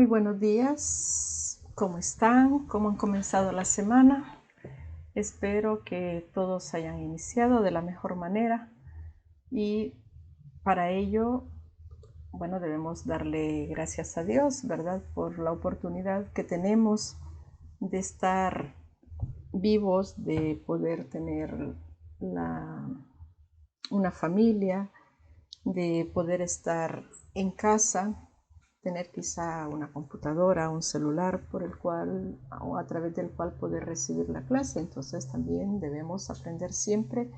Muy buenos días, ¿cómo están? ¿Cómo han comenzado la semana? Espero que todos hayan iniciado de la mejor manera y para ello, bueno, debemos darle gracias a Dios, ¿verdad? Por la oportunidad que tenemos de estar vivos, de poder tener una familia, de poder estar en casa, tener quizá una computadora, un celular por el cual o a través del cual poder recibir la clase. Entonces también debemos aprender siempre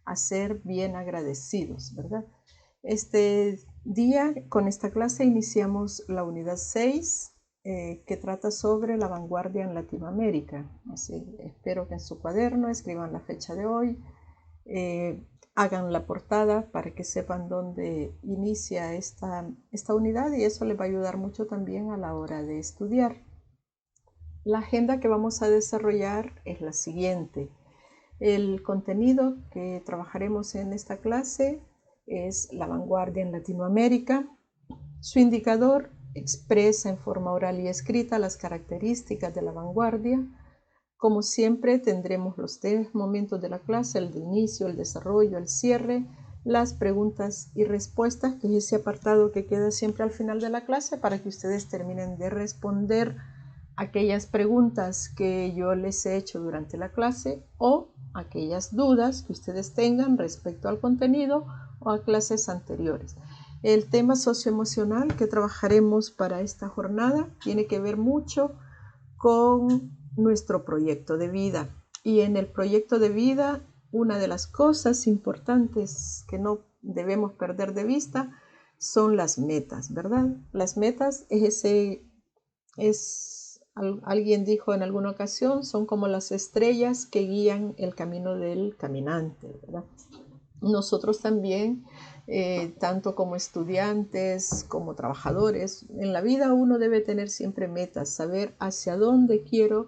a ser bien agradecidos, ¿verdad? Este día con esta clase iniciamos la unidad 6 que trata sobre la vanguardia en Latinoamérica. Así, espero que en su cuaderno escriban la fecha de hoy, hagan la portada para que sepan dónde inicia esta unidad y eso les va a ayudar mucho también a la hora de estudiar. La agenda que vamos a desarrollar es la siguiente. El contenido que trabajaremos en esta clase es la vanguardia en Latinoamérica. Su indicador expresa en forma oral y escrita las características de la vanguardia. Como siempre, tendremos los 3 momentos de la clase: el de inicio, el desarrollo, el cierre, las preguntas y respuestas, que es ese apartado que queda siempre al final de la clase para que ustedes terminen de responder aquellas preguntas que yo les he hecho durante la clase o aquellas dudas que ustedes tengan respecto al contenido o a clases anteriores. El tema socioemocional que trabajaremos para esta jornada tiene que ver mucho con nuestro proyecto de vida. Y en el proyecto de vida, una de las cosas importantes que no debemos perder de vista son las metas, ¿verdad? Las metas alguien dijo en alguna ocasión, son como las estrellas que guían el camino del caminante, ¿verdad? Nosotros también, tanto como estudiantes, como trabajadores, en la vida uno debe tener siempre metas, saber hacia dónde quiero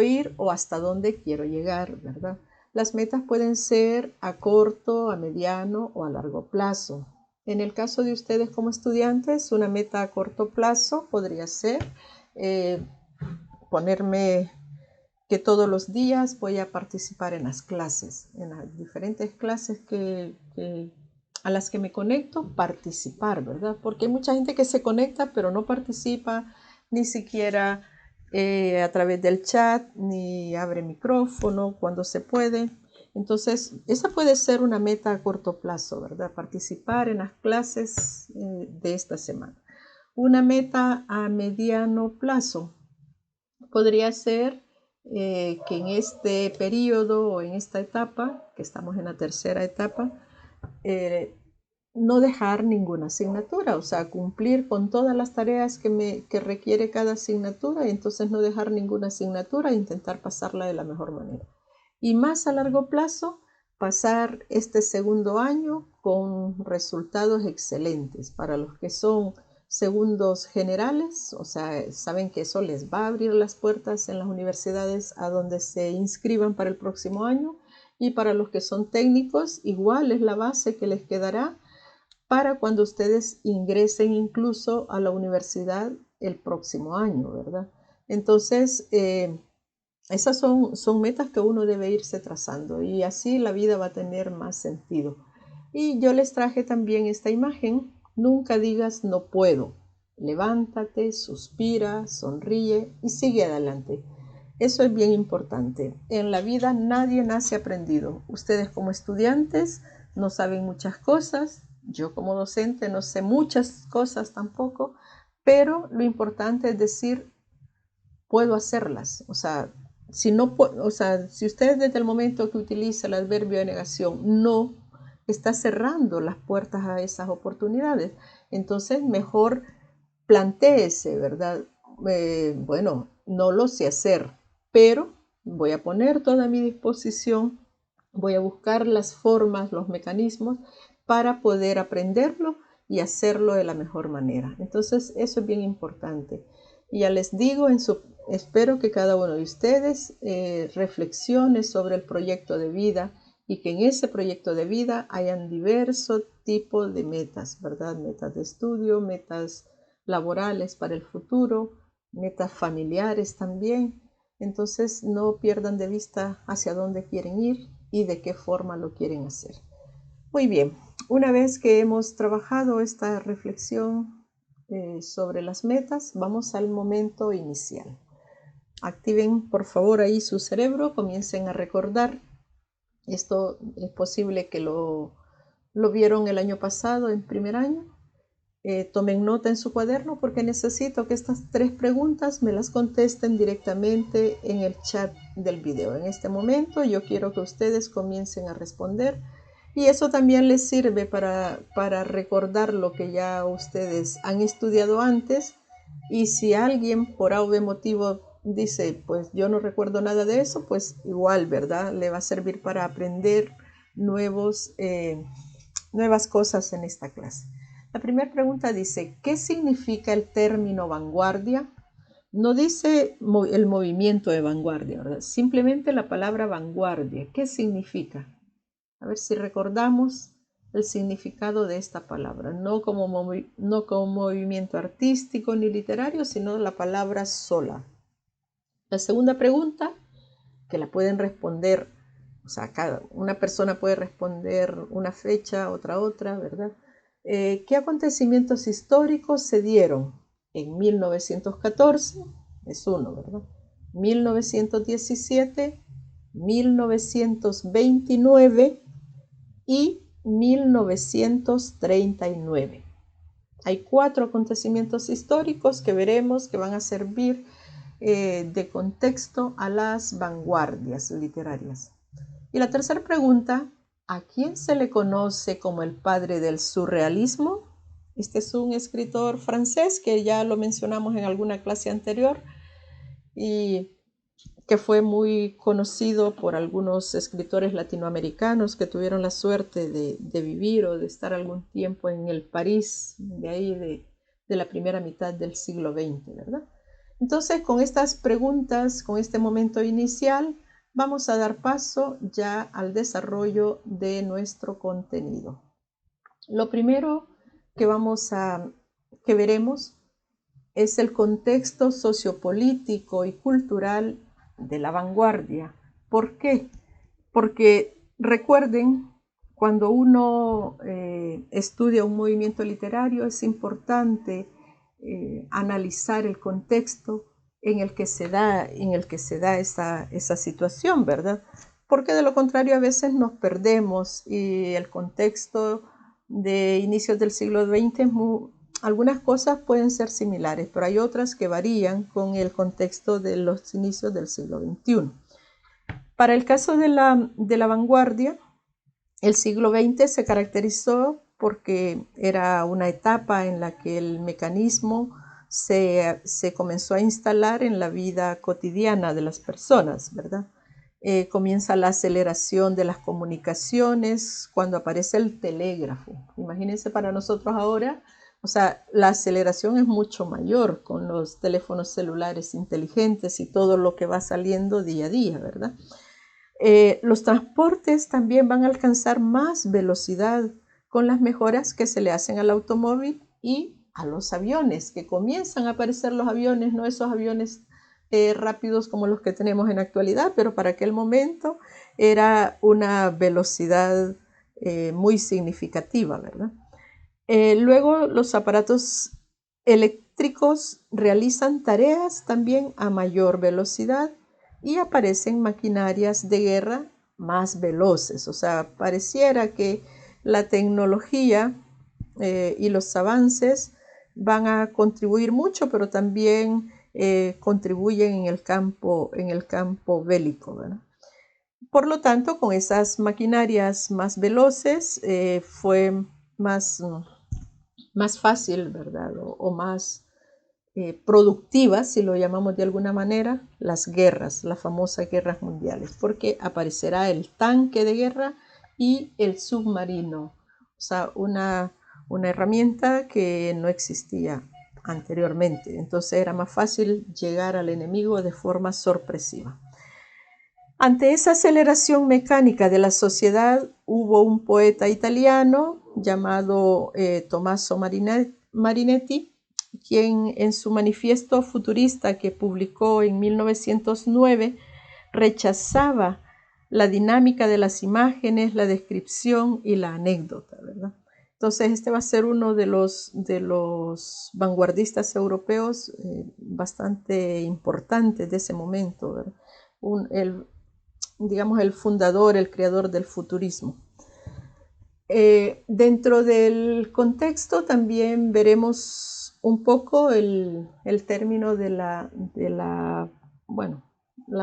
ir o hasta dónde quiero llegar, ¿verdad? Las metas pueden ser a corto, a mediano o a largo plazo. En el caso de ustedes como estudiantes, una meta a corto plazo podría ser ponerme que todos los días voy a participar en las clases, en las diferentes clases a las que me conecto, participar, ¿verdad? Porque hay mucha gente que se conecta pero no participa ni siquiera a través del chat, ni abre micrófono cuando se puede. Entonces, esa puede ser una meta a corto plazo, ¿verdad? Participar en las clases de esta semana. Una meta a mediano plazo podría ser que en este periodo o en esta etapa, que estamos en la tercera etapa, no dejar ninguna asignatura, o sea, cumplir con todas las tareas que requiere cada asignatura y entonces no dejar ninguna asignatura e intentar pasarla de la mejor manera. Y más a largo plazo, pasar este segundo año con resultados excelentes para los que son segundos generales, o sea, saben que eso les va a abrir las puertas en las universidades a donde se inscriban para el próximo año, y para los que son técnicos, igual es la base que les quedará para cuando ustedes ingresen incluso a la universidad el próximo año, ¿verdad? Entonces, esas son metas que uno debe irse trazando y así la vida va a tener más sentido. Y yo les traje también esta imagen: nunca digas no puedo. Levántate, suspira, sonríe y sigue adelante. Eso es bien importante. En la vida nadie nace aprendido. Ustedes como estudiantes no saben muchas cosas. Yo como docente no sé muchas cosas tampoco, pero lo importante es decir, puedo hacerlas. O sea, si usted desde el momento que utiliza el adverbio de negación no está cerrando las puertas a esas oportunidades, entonces mejor plantéese, ¿verdad? Bueno, no lo sé hacer, pero voy a poner toda mi disposición, voy a buscar las formas, los mecanismos para poder aprenderlo y hacerlo de la mejor manera. Entonces, eso es bien importante. Y ya les digo, espero que cada uno de ustedes reflexione sobre el proyecto de vida y que en ese proyecto de vida hayan diversos tipos de metas, ¿verdad? Metas de estudio, metas laborales para el futuro, metas familiares también. Entonces no pierdan de vista hacia dónde quieren ir y de qué forma lo quieren hacer. Muy bien, una vez que hemos trabajado esta reflexión sobre las metas, vamos al momento inicial. Activen por favor ahí su cerebro, comiencen a recordar. Esto es posible que lo vieron el año pasado en primer año. Tomen nota en su cuaderno porque necesito que estas 3 preguntas me las contesten directamente en el chat del video. En este momento yo quiero que ustedes comiencen a responder y eso también les sirve para recordar lo que ya ustedes han estudiado antes, y si alguien por algún motivo dice pues yo no recuerdo nada de eso, pues igual, ¿verdad? Le va a servir para aprender nuevas cosas en esta clase. La primera pregunta dice, ¿qué significa el término vanguardia? No dice el movimiento de vanguardia, ¿verdad? Simplemente la palabra vanguardia. ¿Qué significa? A ver si recordamos el significado de esta palabra. No como movimiento artístico ni literario, sino la palabra sola. La segunda pregunta, que la pueden responder, o sea, una persona puede responder una fecha, otra, ¿verdad? ¿Qué acontecimientos históricos se dieron en 1914? Es uno, ¿verdad? 1917, 1929 y 1939. Hay 4 acontecimientos históricos que veremos que van a servir de contexto a las vanguardias literarias. Y la tercera pregunta, ¿a quién se le conoce como el padre del surrealismo? Este es un escritor francés que ya lo mencionamos en alguna clase anterior y que fue muy conocido por algunos escritores latinoamericanos que tuvieron la suerte de vivir o de estar algún tiempo en el París de ahí de la primera mitad del siglo XX, ¿verdad? Entonces, con estas preguntas, con este momento inicial, vamos a dar paso ya al desarrollo de nuestro contenido. Lo primero que veremos es el contexto sociopolítico y cultural de la vanguardia. ¿Por qué? Porque recuerden, cuando uno estudia un movimiento literario es importante analizar el contexto en el que se da esa situación, ¿verdad? Porque de lo contrario a veces nos perdemos y el contexto de inicios del siglo XX algunas cosas pueden ser similares, pero hay otras que varían con el contexto de los inicios del siglo XXI. Para el caso de la vanguardia, el siglo XX se caracterizó porque era una etapa en la que el mecanismo se comenzó a instalar en la vida cotidiana de las personas, ¿verdad? Comienza la aceleración de las comunicaciones cuando aparece el telégrafo. Imagínense para nosotros ahora, o sea, la aceleración es mucho mayor con los teléfonos celulares inteligentes y todo lo que va saliendo día a día, ¿verdad? Los transportes también van a alcanzar más velocidad con las mejoras que se le hacen al automóvil y a los aviones, que comienzan a aparecer los aviones, no esos aviones rápidos como los que tenemos en la actualidad, pero para aquel momento era una velocidad muy significativa, ¿verdad? Luego los aparatos eléctricos realizan tareas también a mayor velocidad y aparecen maquinarias de guerra más veloces. O sea, pareciera que la tecnología y los avances van a contribuir mucho, pero también contribuyen en el campo bélico, ¿verdad? Por lo tanto, con esas maquinarias más veloces fue más fácil, ¿verdad? O más productivas, si lo llamamos de alguna manera, las guerras, las famosas guerras mundiales, porque aparecerá el tanque de guerra y el submarino, o sea, una herramienta que no existía anteriormente. Entonces era más fácil llegar al enemigo de forma sorpresiva. Ante esa aceleración mecánica de la sociedad, hubo un poeta italiano llamado Tommaso Marinetti, quien en su manifiesto futurista que publicó en 1909 rechazaba la dinámica de las imágenes, la descripción y la anécdota, ¿verdad? Entonces este va a ser uno de los vanguardistas europeos bastante importantes de ese momento, ¿verdad? Digamos el fundador, el creador del futurismo. Dentro del contexto también veremos un poco el término de la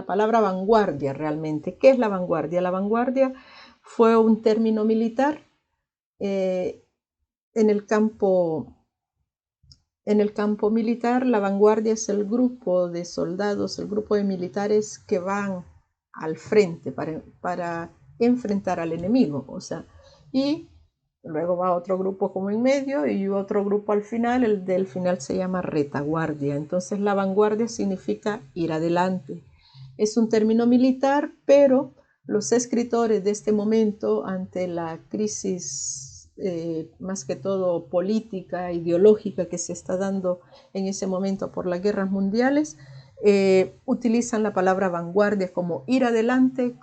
palabra vanguardia realmente. ¿Qué es la vanguardia? La vanguardia fue un término militar en el campo militar. La vanguardia es el grupo de soldados, el grupo de militares que van al frente para enfrentar al enemigo, o sea, y luego va otro grupo como en medio y otro grupo al final. El del final se llama retaguardia. Entonces la vanguardia significa ir adelante. Es un término militar, pero los escritores de este momento, ante la crisis más que todo política, ideológica que se está dando en ese momento por las guerras mundiales, utilizan la palabra vanguardia como ir adelante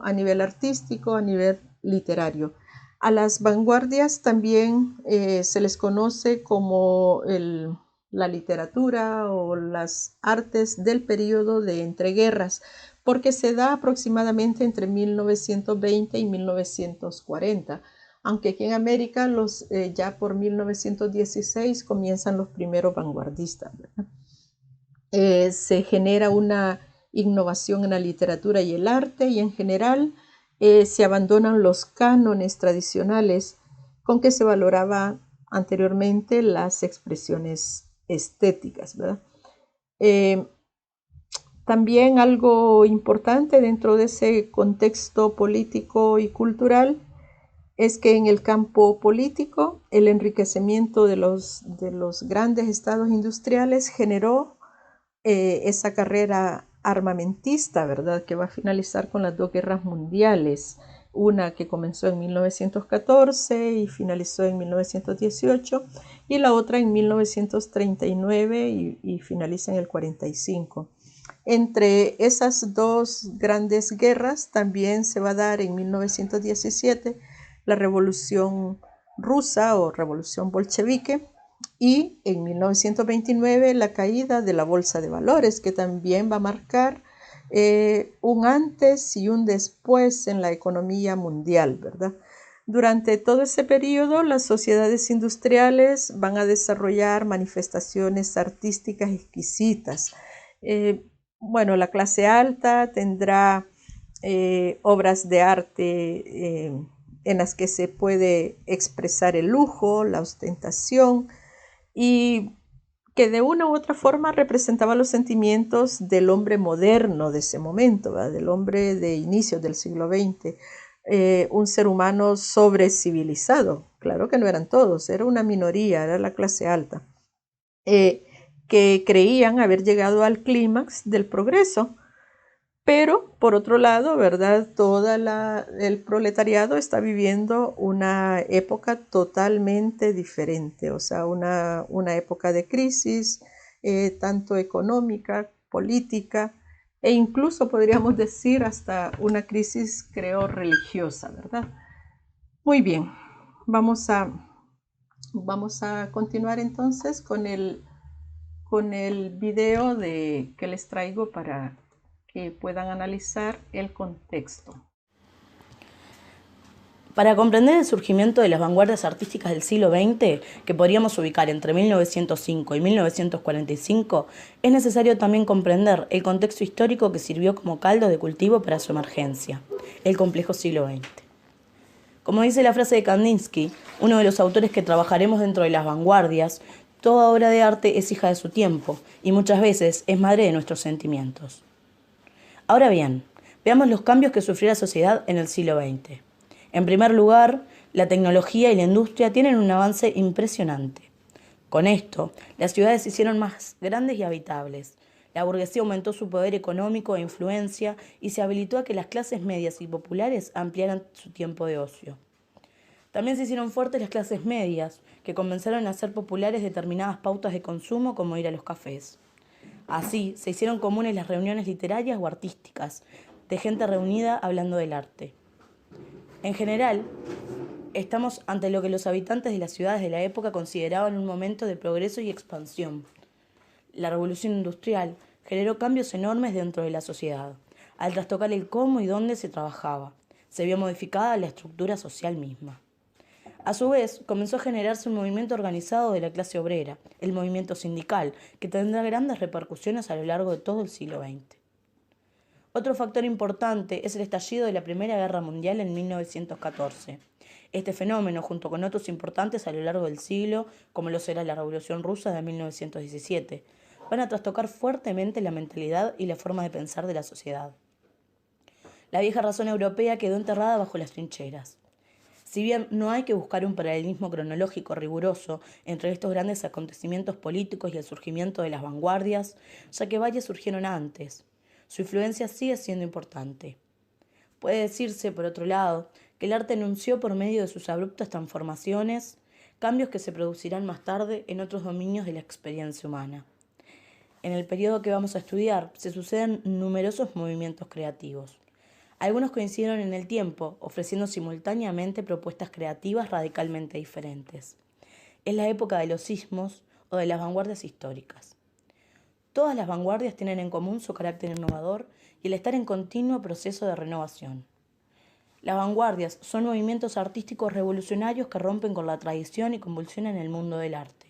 a nivel artístico, a nivel literario. A las vanguardias también se les conoce como la literatura o las artes del periodo de entreguerras, porque se da aproximadamente entre 1920 y 1940, aunque aquí en América ya por 1916 comienzan los primeros vanguardistas, ¿verdad? Se genera una innovación en la literatura y el arte, y en general se abandonan los cánones tradicionales con que se valoraba anteriormente las expresiones estéticas, ¿verdad? También algo importante dentro de ese contexto político y cultural es que en el campo político el enriquecimiento de los grandes estados industriales generó esa carrera armamentista, ¿verdad?, que va a finalizar con las dos guerras mundiales, una que comenzó en 1914 y finalizó en 1918, y la otra en 1939 y finaliza en el 45. Entre esas dos grandes guerras también se va a dar en 1917 la Revolución Rusa o Revolución Bolchevique, y en 1929 la caída de la Bolsa de Valores, que también va a marcar un antes y un después en la economía mundial, ¿verdad? Durante todo ese periodo, las sociedades industriales van a desarrollar manifestaciones artísticas exquisitas. La clase alta tendrá obras de arte en las que se puede expresar el lujo, la ostentación, y que de una u otra forma representaba los sentimientos del hombre moderno de ese momento, ¿verdad?, del hombre de inicios del siglo XX, un ser humano sobrecivilizaado. Claro que no eran todos, era una minoría, era la clase alta, que creían haber llegado al clímax del progreso. Pero, por otro lado, ¿verdad?, el proletariado está viviendo una época totalmente diferente, o sea, una época de crisis, tanto económica, política, e incluso podríamos decir hasta una crisis, creo, religiosa, ¿verdad? Muy bien, vamos a continuar entonces con el video que les traigo para que puedan analizar el contexto. Para comprender el surgimiento de las vanguardias artísticas del siglo XX, que podríamos ubicar entre 1905 y 1945, es necesario también comprender el contexto histórico que sirvió como caldo de cultivo para su emergencia, el complejo siglo XX. Como dice la frase de Kandinsky, uno de los autores que trabajaremos dentro de las vanguardias, toda obra de arte es hija de su tiempo y muchas veces es madre de nuestros sentimientos. Ahora bien, veamos los cambios que sufrió la sociedad en el siglo XX. En primer lugar, la tecnología y la industria tienen un avance impresionante. Con esto, las ciudades se hicieron más grandes y habitables. La burguesía aumentó su poder económico e influencia y se habilitó a que las clases medias y populares ampliaran su tiempo de ocio. También se hicieron fuertes las clases medias, que comenzaron a hacer populares determinadas pautas de consumo como ir a los cafés. Así, se hicieron comunes las reuniones literarias o artísticas, de gente reunida hablando del arte. En general, estamos ante lo que los habitantes de las ciudades de la época consideraban un momento de progreso y expansión. La revolución industrial generó cambios enormes dentro de la sociedad. Al trastocar el cómo y dónde se trabajaba, se vio modificada la estructura social misma. A su vez, comenzó a generarse un movimiento organizado de la clase obrera, el movimiento sindical, que tendrá grandes repercusiones a lo largo de todo el siglo XX. Otro factor importante es el estallido de la Primera Guerra Mundial en 1914. Este fenómeno, junto con otros importantes a lo largo del siglo, como lo será la Revolución Rusa de 1917, van a trastocar fuertemente la mentalidad y la forma de pensar de la sociedad. La vieja razón europea quedó enterrada bajo las trincheras. Si bien no hay que buscar un paralelismo cronológico riguroso entre estos grandes acontecimientos políticos y el surgimiento de las vanguardias, ya que varias surgieron antes, su influencia sigue siendo importante. Puede decirse, por otro lado, que el arte anunció por medio de sus abruptas transformaciones cambios que se producirán más tarde en otros dominios de la experiencia humana. En el periodo que vamos a estudiar se suceden numerosos movimientos creativos. Algunos coincidieron en el tiempo, ofreciendo simultáneamente propuestas creativas radicalmente diferentes. Es la época de los sismos o de las vanguardias históricas. Todas las vanguardias tienen en común su carácter innovador y el estar en continuo proceso de renovación. Las vanguardias son movimientos artísticos revolucionarios que rompen con la tradición y convulsionan el mundo del arte.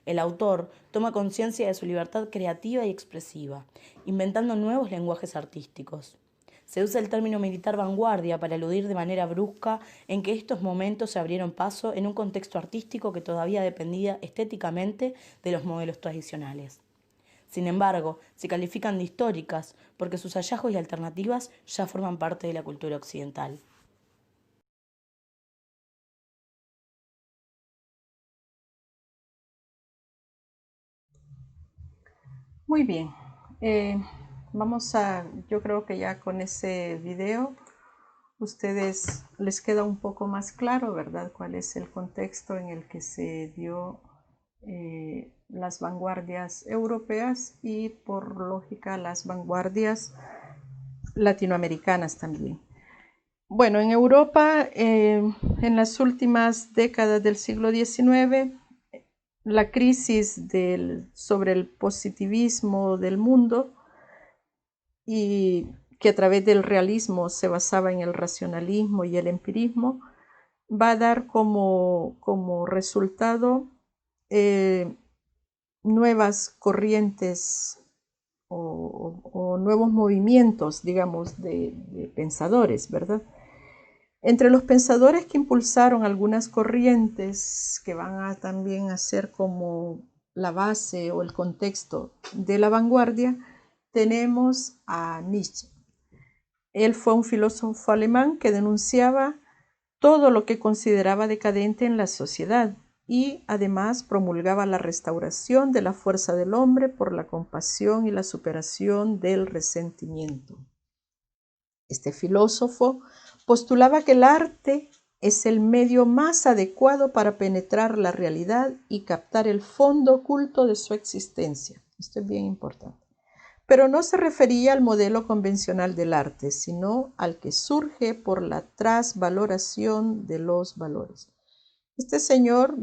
El autor toma conciencia de su libertad creativa y expresiva, inventando nuevos lenguajes artísticos. Se usa el término militar vanguardia para aludir de manera brusca en que estos momentos se abrieron paso en un contexto artístico que todavía dependía estéticamente de los modelos tradicionales. Sin embargo, se califican de históricas porque sus hallazgos y alternativas ya forman parte de la cultura occidental. Muy bien. Yo creo que ya con ese video ustedes les queda un poco más claro, ¿verdad? Cuál es el contexto en el que se dio las vanguardias europeas y por lógica las vanguardias latinoamericanas también. Bueno, en Europa, en las últimas décadas del siglo XIX, la crisis sobre el positivismo del mundo y que a través del realismo se basaba en el racionalismo y el empirismo, va a dar como resultado nuevas corrientes o nuevos movimientos, digamos, de pensadores, ¿verdad? Entre los pensadores que impulsaron algunas corrientes que van a también a ser como la base o el contexto de la vanguardia, tenemos a Nietzsche. Él fue un filósofo alemán que denunciaba todo lo que consideraba decadente en la sociedad y además promulgaba la restauración de la fuerza del hombre por la compasión y la superación del resentimiento. Este filósofo postulaba que el arte es el medio más adecuado para penetrar la realidad y captar el fondo oculto de su existencia. Esto es bien importante. Pero no se refería al modelo convencional del arte, sino al que surge por la trasvaloración de los valores. Este señor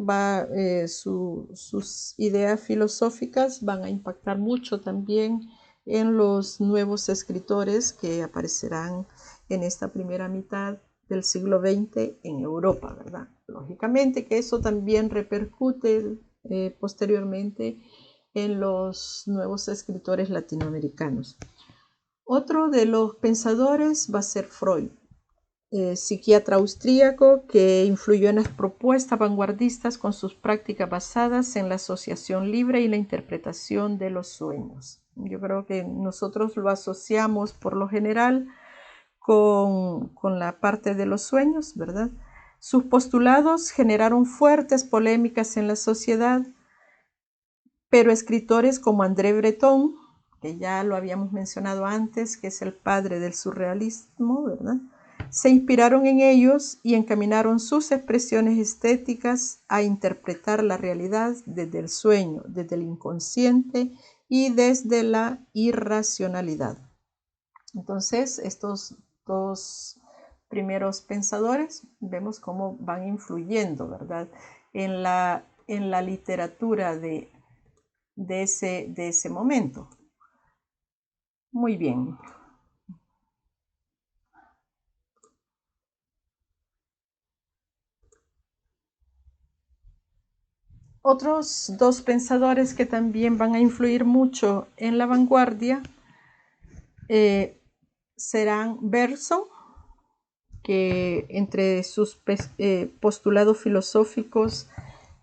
sus ideas filosóficas van a impactar mucho también en los nuevos escritores que aparecerán en esta primera mitad del siglo XX en Europa, ¿verdad? Lógicamente que eso también repercute posteriormente en los nuevos escritores latinoamericanos. Otro de los pensadores va a ser Freud, psiquiatra austríaco que influyó en las propuestas vanguardistas con sus prácticas basadas en la asociación libre y la interpretación de los sueños. Yo creo que nosotros lo asociamos por lo general con la parte de los sueños, ¿verdad? Sus postulados generaron fuertes polémicas en la sociedad, pero escritores como André Breton, que ya lo habíamos mencionado antes, que es el padre del surrealismo, ¿verdad? Se inspiraron en ellos y encaminaron sus expresiones estéticas a interpretar la realidad desde el sueño, desde el inconsciente y desde la irracionalidad. Entonces, estos dos primeros pensadores vemos cómo van influyendo, ¿verdad?, en la literatura de ese momento. Muy bien. Otros dos pensadores que también van a influir mucho en la vanguardia serán Bergson, que entre sus postulados filosóficos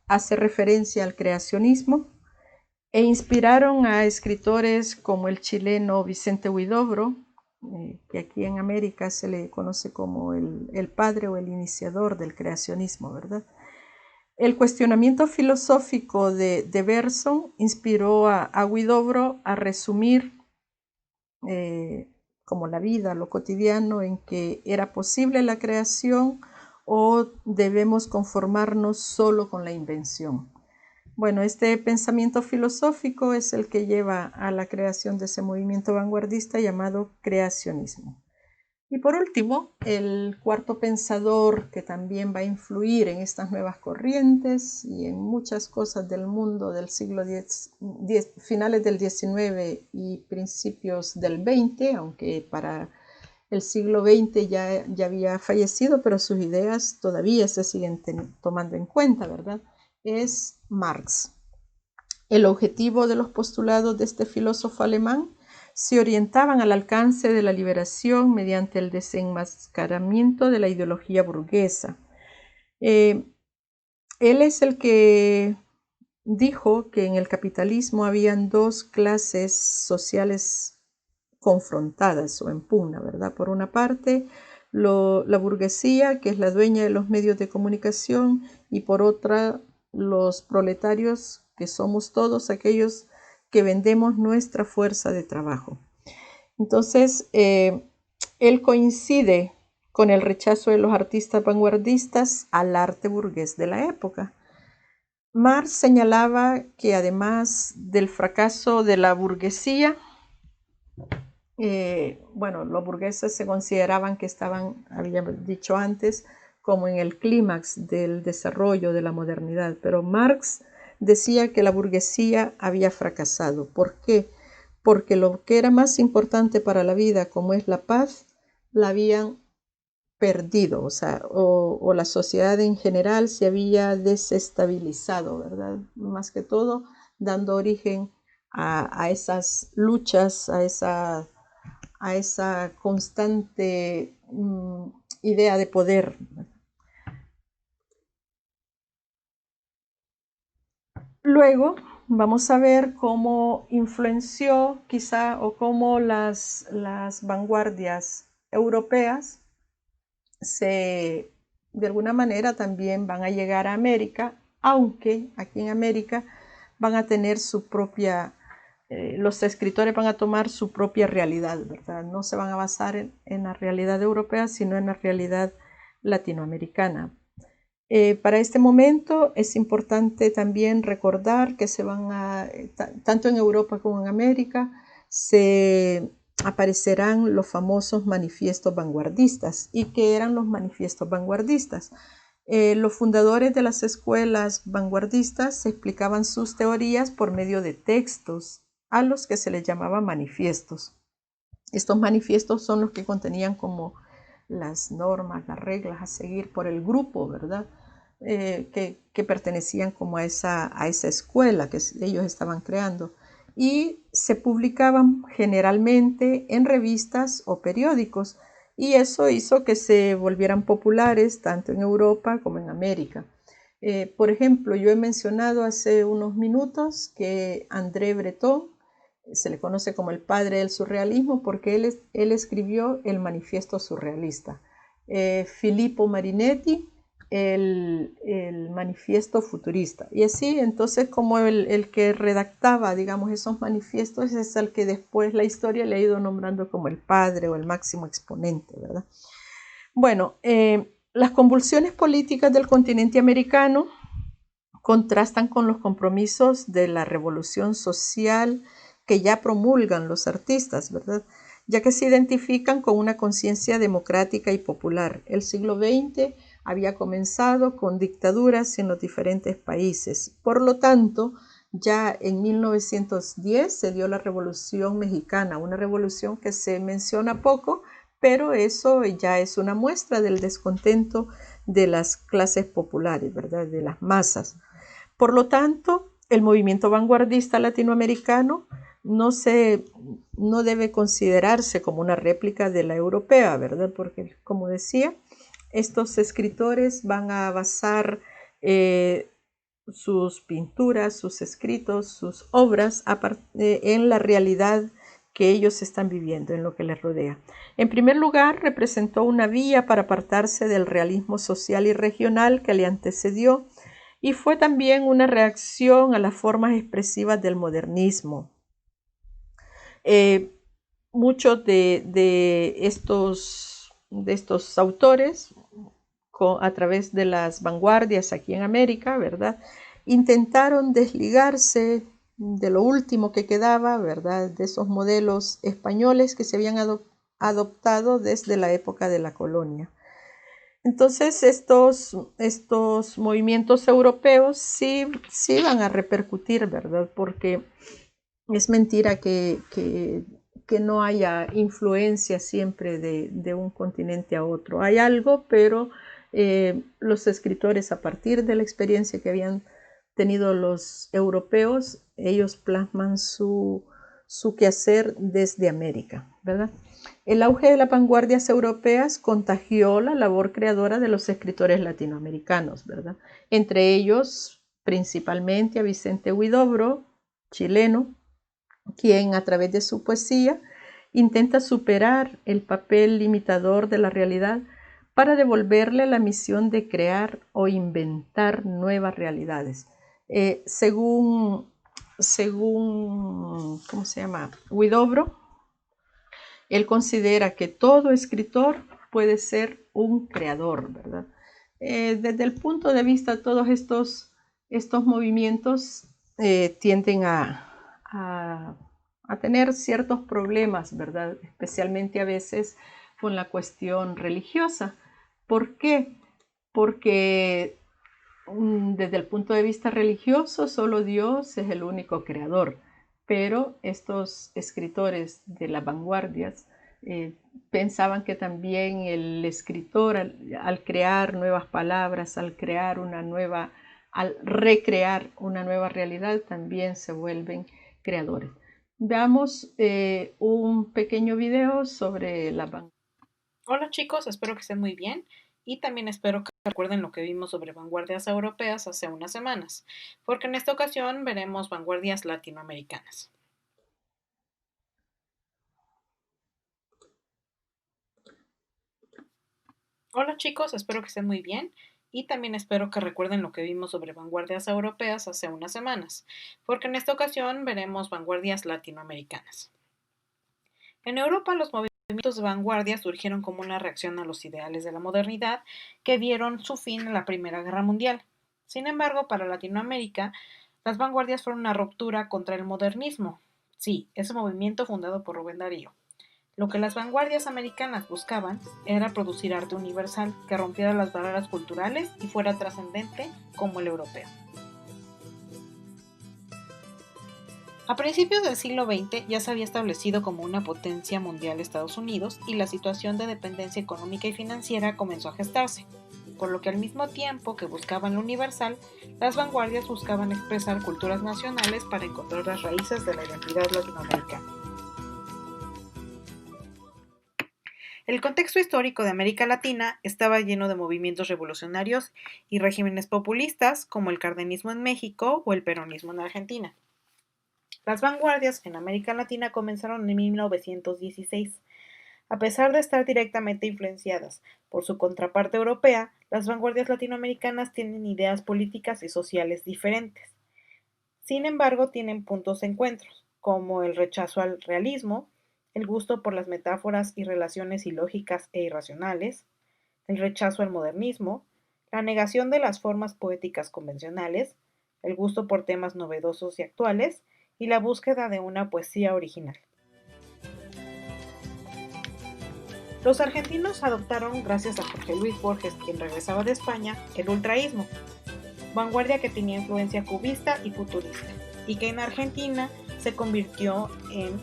hace referencia al creacionismo, e inspiraron a escritores como el chileno Vicente Huidobro, que aquí en América se le conoce como el padre o el iniciador del creacionismo, ¿verdad? El cuestionamiento filosófico de Bergson inspiró a Huidobro a resumir como la vida, lo cotidiano, en que era posible la creación o debemos conformarnos solo con la invención. Bueno, este pensamiento filosófico es el que lleva a la creación de ese movimiento vanguardista llamado creacionismo. Y por último, el cuarto pensador que también va a influir en estas nuevas corrientes y en muchas cosas del mundo del siglo X, finales del XIX y principios del XX, aunque para el siglo XX ya había fallecido, pero sus ideas todavía se siguen tomando en cuenta, ¿verdad?, es Marx. El objetivo de los postulados de este filósofo alemán se orientaban al alcance de la liberación mediante el desenmascaramiento de la ideología burguesa. Él es el que dijo que en el capitalismo habían dos clases sociales confrontadas o en pugna, ¿verdad? Por una parte, la burguesía, que es la dueña de los medios de comunicación, y por otra, los proletarios, que somos todos aquellos que vendemos nuestra fuerza de trabajo. Entonces, él coincide con el rechazo de los artistas vanguardistas al arte burgués de la época. Marx señalaba que además del fracaso de la burguesía, los burgueses se consideraban que estaban, había dicho antes, como en el clímax del desarrollo de la modernidad, pero Marx decía que la burguesía había fracasado. ¿Por qué? Porque lo que era más importante para la vida, como es la paz, la habían perdido, o la sociedad en general se había desestabilizado, ¿verdad? Más que todo dando origen a esas luchas, a esa constante idea de poder. Luego vamos a ver cómo influenció quizá o cómo las vanguardias europeas de alguna manera también van a llegar a América, aunque aquí en América van a tener su propia, los escritores van a tomar su propia realidad, ¿verdad? No se van a basar en la realidad europea, sino en la realidad latinoamericana. Para este momento es importante también recordar que tanto en Europa como en América, se aparecerán los famosos manifiestos vanguardistas. ¿Y qué eran los manifiestos vanguardistas? Los fundadores de las escuelas vanguardistas explicaban sus teorías por medio de textos, a los que se les llamaba manifiestos. Estos manifiestos son los que contenían como las normas, las reglas a seguir por el grupo, ¿verdad? Que pertenecían como a esa escuela que ellos estaban creando, y se publicaban generalmente en revistas o periódicos, y eso hizo que se volvieran populares tanto en Europa como en América. Por ejemplo, yo he mencionado hace unos minutos que André Breton se le conoce como el padre del surrealismo porque él escribió el manifiesto surrealista. Filippo Marinetti, el manifiesto futurista. Y así, entonces, como el que redactaba, digamos, esos manifiestos es el que después la historia le ha ido nombrando como el padre o el máximo exponente, ¿verdad? Bueno, las convulsiones políticas del continente americano contrastan con los compromisos de la revolución social que ya promulgan los artistas, ¿verdad? Ya que se identifican con una conciencia democrática y popular. El siglo XX había comenzado con dictaduras en los diferentes países. Por lo tanto, ya en 1910 se dio la Revolución Mexicana, una revolución que se menciona poco, pero eso ya es una muestra del descontento de las clases populares, ¿verdad? De las masas. Por lo tanto, el movimiento vanguardista latinoamericano no debe considerarse como una réplica de la europea, ¿verdad? Porque, como decía, estos escritores van a basar sus pinturas, sus escritos, sus obras en la realidad que ellos están viviendo, en lo que les rodea. En primer lugar, representó una vía para apartarse del realismo social y regional que le antecedió, y fue también una reacción a las formas expresivas del modernismo. Muchos de estos autores, a través de las vanguardias aquí en América, ¿verdad? Intentaron desligarse de lo último que quedaba, ¿verdad? De esos modelos españoles que se habían adoptado desde la época de la colonia. Entonces, estos movimientos europeos sí van a repercutir, ¿verdad? Porque es mentira que no haya influencia siempre de un continente a otro. Hay algo, pero los escritores, a partir de la experiencia que habían tenido los europeos, ellos plasman su quehacer desde América, ¿verdad? El auge de las vanguardias europeas contagió la labor creadora de los escritores latinoamericanos, ¿verdad? Entre ellos, principalmente a Vicente Huidobro, chileno, quien a través de su poesía intenta superar el papel limitador de la realidad para devolverle la misión de crear o inventar nuevas realidades. Según ¿cómo se llama? Huidobro, él considera que todo escritor puede ser un creador, ¿verdad? Desde el punto de vista, todos estos movimientos tienden a tener ciertos problemas, ¿verdad? Especialmente a veces con la cuestión religiosa. ¿Por qué? Porque desde el punto de vista religioso, solo Dios es el único creador, pero estos escritores de las vanguardias pensaban que también el escritor, al crear nuevas palabras, al recrear una nueva realidad, también se vuelven creadores. Veamos un pequeño video sobre la vanguardia. Hola chicos, espero que estén muy bien y también espero que recuerden lo que vimos sobre vanguardias europeas hace unas semanas, porque en esta ocasión veremos vanguardias latinoamericanas. Hola chicos, espero que estén muy bien y también espero que recuerden lo que vimos sobre vanguardias europeas hace unas semanas, porque en esta ocasión veremos vanguardias latinoamericanas. En Europa los movimientos de vanguardia surgieron como una reacción a los ideales de la modernidad que vieron su fin en la Primera Guerra Mundial. Sin embargo, para Latinoamérica, las vanguardias fueron una ruptura contra el modernismo. Sí, ese movimiento fundado por Rubén Darío. Lo que las vanguardias americanas buscaban era producir arte universal que rompiera las barreras culturales y fuera trascendente como el europeo. A principios del siglo XX ya se había establecido como una potencia mundial Estados Unidos y la situación de dependencia económica y financiera comenzó a gestarse, por lo que al mismo tiempo que buscaban lo universal, las vanguardias buscaban expresar culturas nacionales para encontrar las raíces de la identidad latinoamericana. El contexto histórico de América Latina estaba lleno de movimientos revolucionarios y regímenes populistas como el cardenismo en México o el peronismo en Argentina. Las vanguardias en América Latina comenzaron en 1916. A pesar de estar directamente influenciadas por su contraparte europea, las vanguardias latinoamericanas tienen ideas políticas y sociales diferentes. Sin embargo, tienen puntos de encuentro, como el rechazo al realismo, el gusto por las metáforas y relaciones ilógicas e irracionales, el rechazo al modernismo, la negación de las formas poéticas convencionales, el gusto por temas novedosos y actuales, y la búsqueda de una poesía original. Los argentinos adoptaron, gracias a Jorge Luis Borges, quien regresaba de España, el ultraísmo, vanguardia que tenía influencia cubista y futurista, y que en Argentina se convirtió en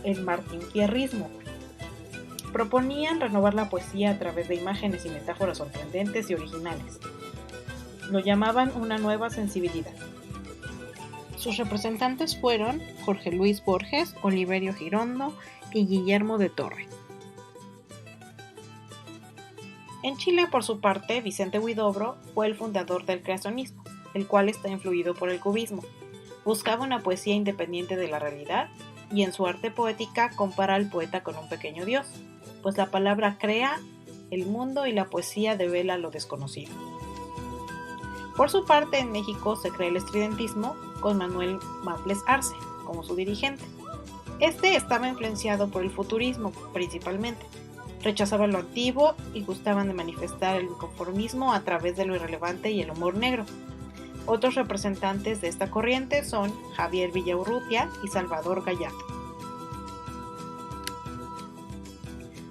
el martinfierrismo. Proponían renovar la poesía a través de imágenes y metáforas sorprendentes y originales. Lo llamaban una nueva sensibilidad. Sus representantes fueron Jorge Luis Borges, Oliverio Girondo y Guillermo de Torre. En Chile, por su parte, Vicente Huidobro fue el fundador del creacionismo, el cual está influido por el cubismo. Buscaba una poesía independiente de la realidad y en su arte poética compara al poeta con un pequeño dios, pues la palabra crea el mundo y la poesía devela lo desconocido. Por su parte, en México se crea el estridentismo con Manuel Maples Arce como su dirigente. Este estaba influenciado por el futurismo principalmente. Rechazaban lo antiguo y gustaban de manifestar el inconformismo a través de lo irrelevante y el humor negro. Otros representantes de esta corriente son Javier Villaurrutia y Salvador Gallardo.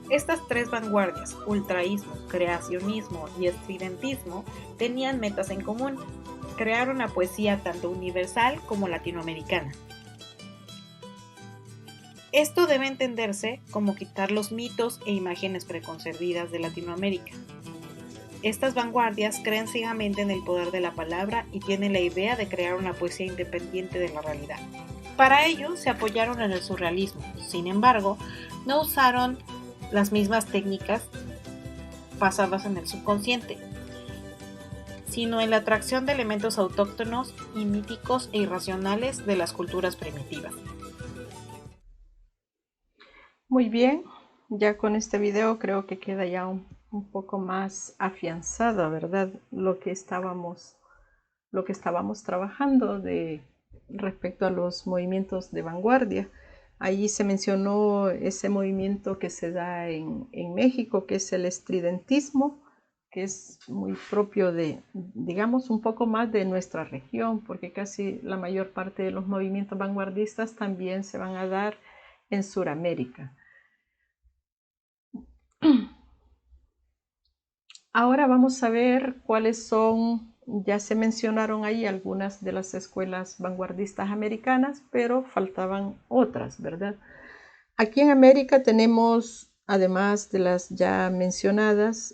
Estas tres vanguardias, ultraísmo, creacionismo y estridentismo, tenían metas en común: crear una poesía tanto universal como latinoamericana. Esto debe entenderse como quitar los mitos e imágenes preconcebidas de Latinoamérica. Estas vanguardias creen ciegamente en el poder de la palabra y tienen la idea de crear una poesía independiente de la realidad. Para ello se apoyaron en el surrealismo, sin embargo, no usaron las mismas técnicas basadas en el subconsciente, sino en la atracción de elementos autóctonos y míticos e irracionales de las culturas primitivas. Muy bien, ya con este video creo que queda ya un poco más afianzado, ¿verdad? Lo que estábamos trabajando respecto a los movimientos de vanguardia. Allí se mencionó ese movimiento que se da en México, que es el estridentismo, que es muy propio de, digamos, un poco más de nuestra región, porque casi la mayor parte de los movimientos vanguardistas también se van a dar en Sudamérica. Ahora vamos a ver cuáles son, ya se mencionaron ahí algunas de las escuelas vanguardistas americanas, pero faltaban otras, ¿verdad? Aquí en América tenemos, además de las ya mencionadas,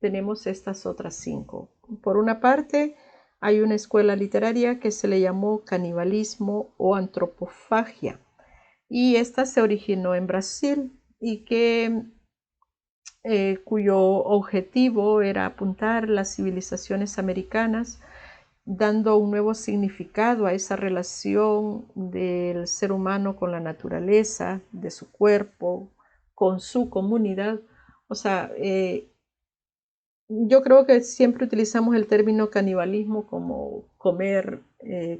tenemos estas otras 5. Por una parte, hay una escuela literaria que se le llamó canibalismo o antropofagia, y esta se originó en Brasil y cuyo objetivo era apuntar las civilizaciones americanas, dando un nuevo significado a esa relación del ser humano con la naturaleza, de su cuerpo, con su comunidad. O sea, yo creo que siempre utilizamos el término canibalismo como comer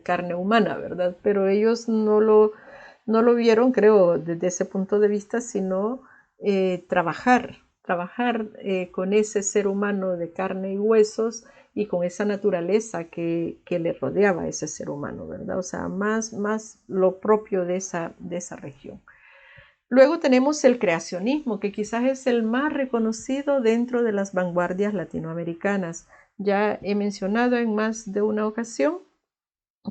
carne humana, ¿verdad? Pero ellos no lo vieron, creo, desde ese punto de vista, sino trabajar con ese ser humano de carne y huesos y con esa naturaleza que le rodeaba a ese ser humano, ¿verdad? O sea, más lo propio de esa región. Luego tenemos el creacionismo, que quizás es el más reconocido dentro de las vanguardias latinoamericanas. Ya he mencionado en más de una ocasión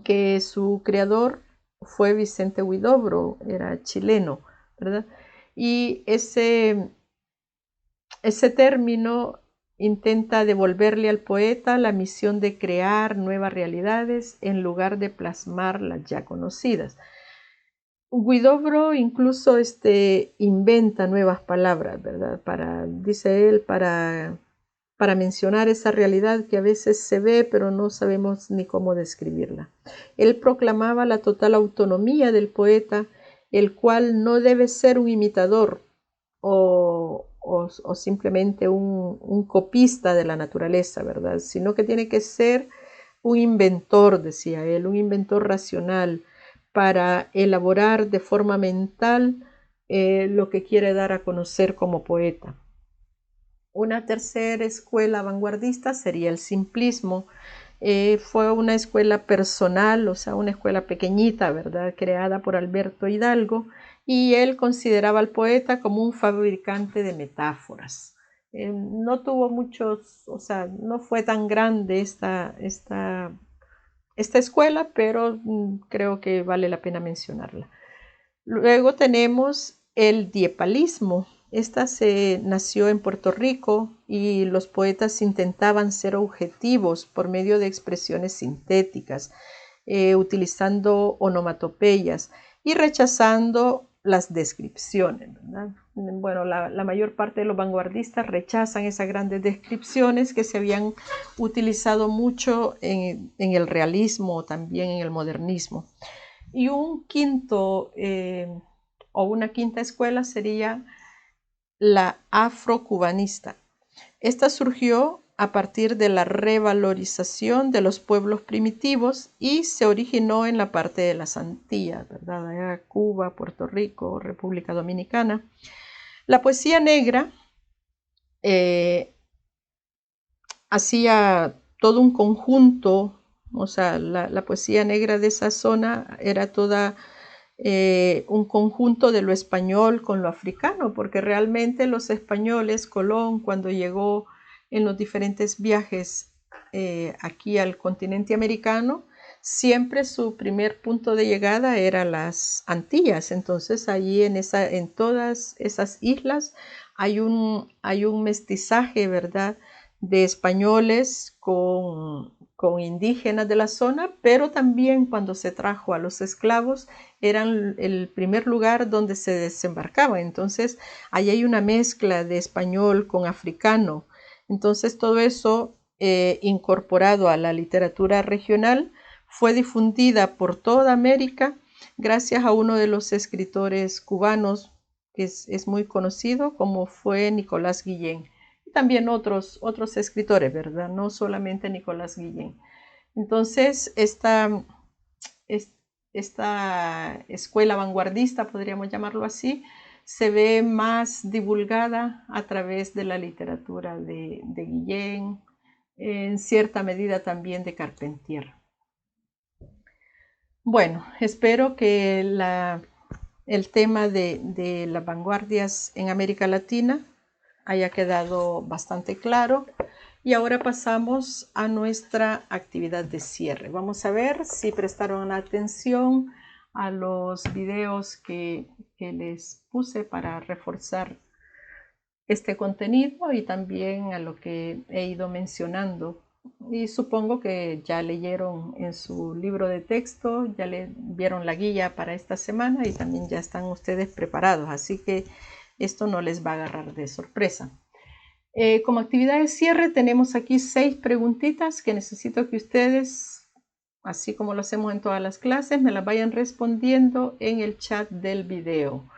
que su creador fue Vicente Huidobro, era chileno, ¿verdad? Y ese término intenta devolverle al poeta la misión de crear nuevas realidades en lugar de plasmar las ya conocidas. Huidobro incluso inventa nuevas palabras, ¿verdad? Dice él, para mencionar esa realidad que a veces se ve, pero no sabemos ni cómo describirla. Él proclamaba la total autonomía del poeta, el cual no debe ser un imitador o simplemente un copista de la naturaleza, ¿verdad? Sino que tiene que ser un inventor, decía él, un inventor racional, para elaborar de forma mental lo que quiere dar a conocer como poeta. Una tercera escuela vanguardista sería el simplismo. Fue una escuela personal, o sea, una escuela pequeñita, ¿verdad? Creada por Alberto Hidalgo, y él consideraba al poeta como un fabricante de metáforas. No tuvo muchos, o sea, no fue tan grande esta escuela, pero creo que vale la pena mencionarla. Luego tenemos el diepalismo. Esta se nació en Puerto Rico y los poetas intentaban ser objetivos por medio de expresiones sintéticas, utilizando onomatopeyas y rechazando las descripciones, ¿verdad? Bueno, la mayor parte de los vanguardistas rechazan esas grandes descripciones que se habían utilizado mucho en el realismo, también en el modernismo. Y un quinto o una quinta escuela sería la afrocubanista. Esta surgió a partir de la revalorización de los pueblos primitivos y se originó en la parte de las Antillas, ¿verdad? Allá Cuba, Puerto Rico, República Dominicana. La poesía negra hacía todo un conjunto, o sea, la poesía negra de esa zona era toda un conjunto de lo español con lo africano, porque realmente los españoles, Colón, cuando llegó en los diferentes viajes aquí al continente americano, siempre su primer punto de llegada era las Antillas. Entonces allí en todas esas islas hay un mestizaje, ¿verdad?, de españoles con indígenas de la zona, pero también cuando se trajo a los esclavos eran el primer lugar donde se desembarcaba. Entonces ahí hay una mezcla de español con africano. Entonces todo eso incorporado a la literatura regional fue difundida por toda América gracias a uno de los escritores cubanos que es muy conocido, como fue Nicolás Guillén. Y también otros escritores, ¿verdad? No solamente Nicolás Guillén. Entonces, esta escuela vanguardista, podríamos llamarlo así, se ve más divulgada a través de la literatura de Guillén, en cierta medida también de Carpentier. Bueno, espero que el tema de las vanguardias en América Latina haya quedado bastante claro. Y ahora pasamos a nuestra actividad de cierre. Vamos a ver si prestaron atención a los videos que les puse para reforzar este contenido y también a lo que he ido mencionando. Y supongo que ya leyeron en su libro de texto, ya vieron la guía para esta semana y también ya están ustedes preparados. Así que esto no les va a agarrar de sorpresa. Como actividad de cierre tenemos aquí 6 preguntitas que necesito que ustedes, así como lo hacemos en todas las clases, me las vayan respondiendo en el chat del video.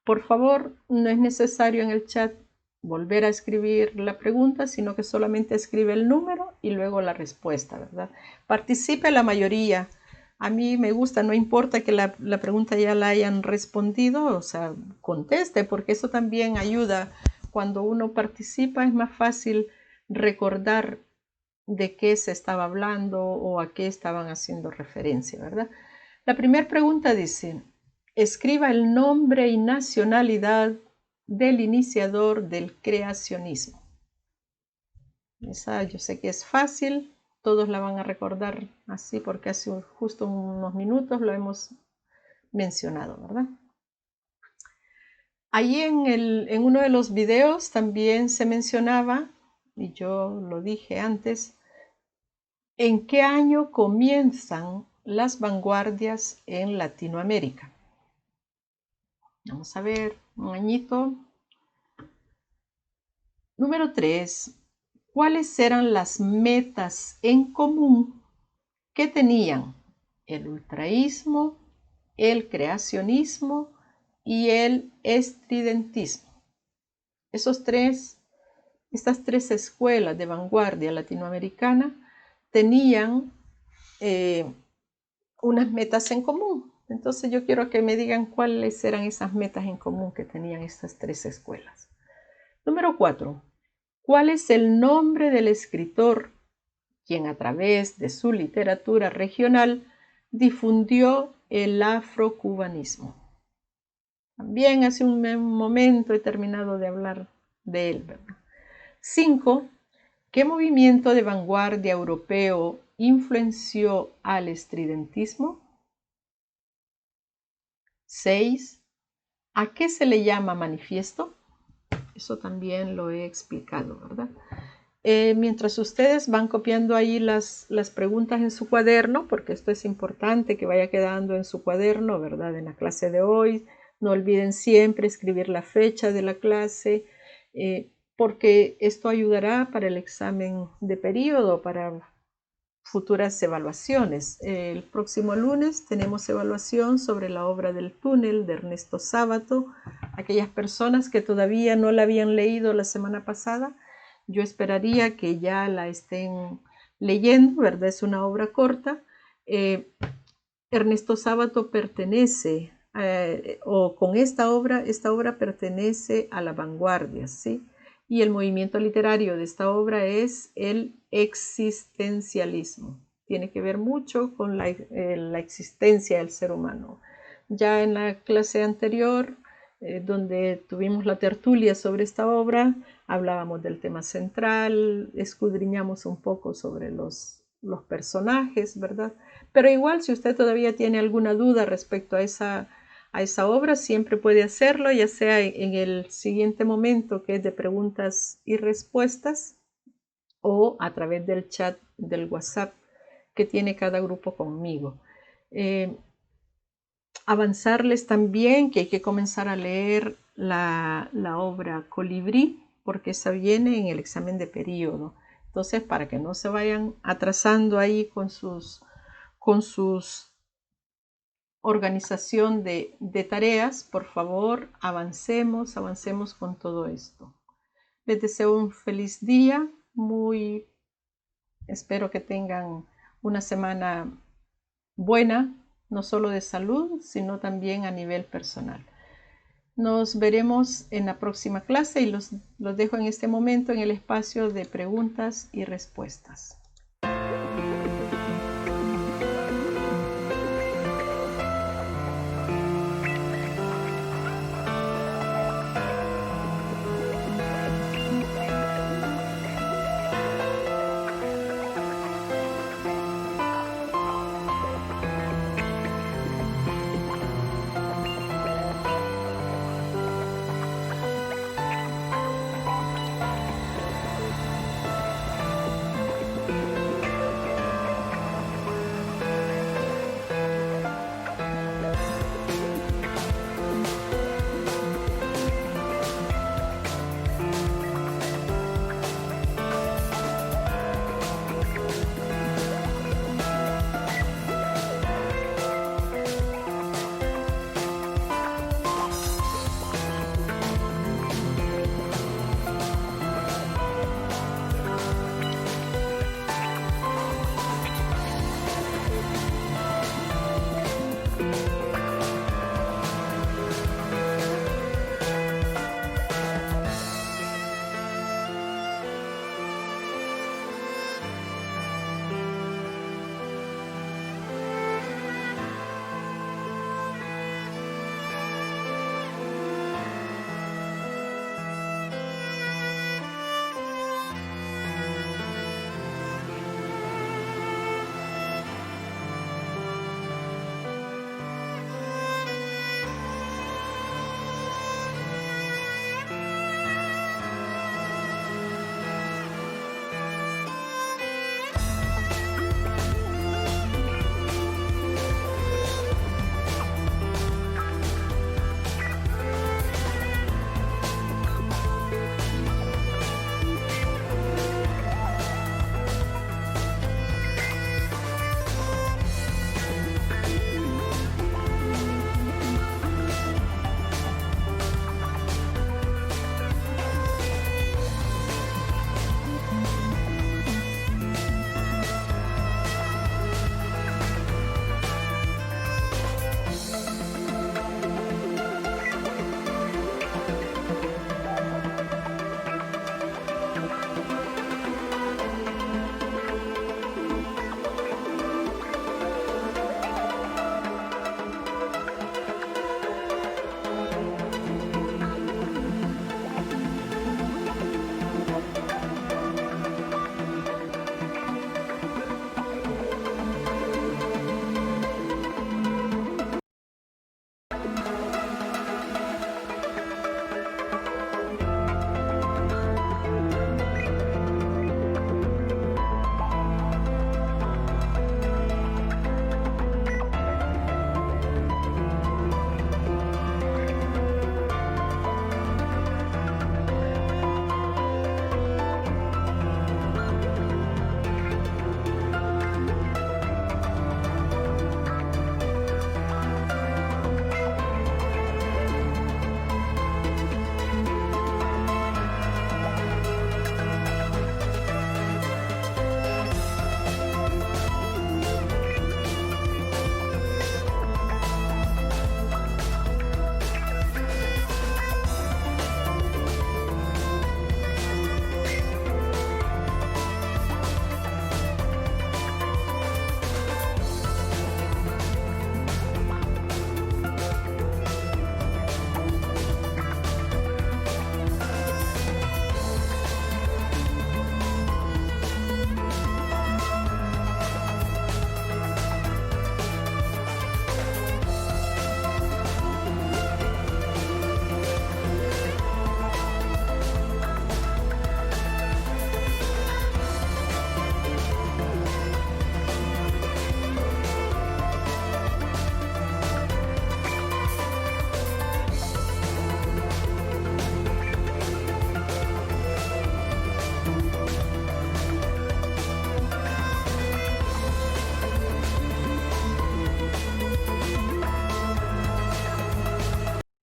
Por favor, no es necesario en el chat volver a escribir la pregunta, sino que solamente escribe el número y luego la respuesta, ¿verdad? Participe la mayoría. A mí me gusta, no importa que la pregunta ya la hayan respondido, o sea, conteste, porque eso también ayuda. Cuando uno participa es más fácil recordar de qué se estaba hablando o a qué estaban haciendo referencia, ¿verdad? La primera pregunta dice, escriba el nombre y nacionalidad del iniciador del creacionismo. Esa yo sé que es fácil, todos la van a recordar así porque hace justo unos minutos lo hemos mencionado, ¿verdad? Ahí en uno de los videos también se mencionaba, y yo lo dije antes, ¿en qué año comienzan las vanguardias en Latinoamérica? Vamos a ver, un añito. Número 3. ¿Cuáles eran las metas en común que tenían el ultraísmo, el creacionismo y el estridentismo? Estas tres escuelas de vanguardia latinoamericana tenían unas metas en común. Entonces yo quiero que me digan cuáles eran esas metas en común que tenían estas tres escuelas. Número 4. ¿Cuál es el nombre del escritor quien a través de su literatura regional difundió el afrocubanismo? También hace un momento he terminado de hablar de él, ¿verdad? 5. ¿Qué movimiento de vanguardia europeo influenció al estridentismo? 6. ¿A qué se le llama manifiesto? Eso también lo he explicado, ¿verdad? Mientras ustedes van copiando ahí las preguntas en su cuaderno, porque esto es importante que vaya quedando en su cuaderno, ¿verdad? En la clase de hoy, no olviden siempre escribir la fecha de la clase, porque esto ayudará para el examen de periodo, para futuras evaluaciones. El próximo lunes tenemos evaluación sobre la obra del túnel de Ernesto Sábato. Aquellas personas que todavía no la habían leído la semana pasada, yo esperaría que ya la estén leyendo, ¿verdad? Es una obra corta. Ernesto Sábato pertenece, o con esta obra pertenece a la vanguardia, ¿sí? Y el movimiento literario de esta obra es el existencialismo. Tiene que ver mucho con la existencia del ser humano. Ya en la clase anterior, donde tuvimos la tertulia sobre esta obra, hablábamos del tema central, escudriñamos un poco sobre los personajes, ¿verdad? Pero igual, si usted todavía tiene alguna duda respecto a esa obra, siempre puede hacerlo, ya sea en el siguiente momento, que es de preguntas y respuestas, o a través del chat del WhatsApp que tiene cada grupo conmigo. Avanzarles también que hay que comenzar a leer la obra Colibrí, porque esa viene en el examen de periodo. Entonces, para que no se vayan atrasando ahí con sus organización de tareas, por favor, avancemos con todo esto. Les deseo un feliz día, espero que tengan una semana buena, no solo de salud, sino también a nivel personal. Nos veremos en la próxima clase y los dejo en este momento en el espacio de preguntas y respuestas.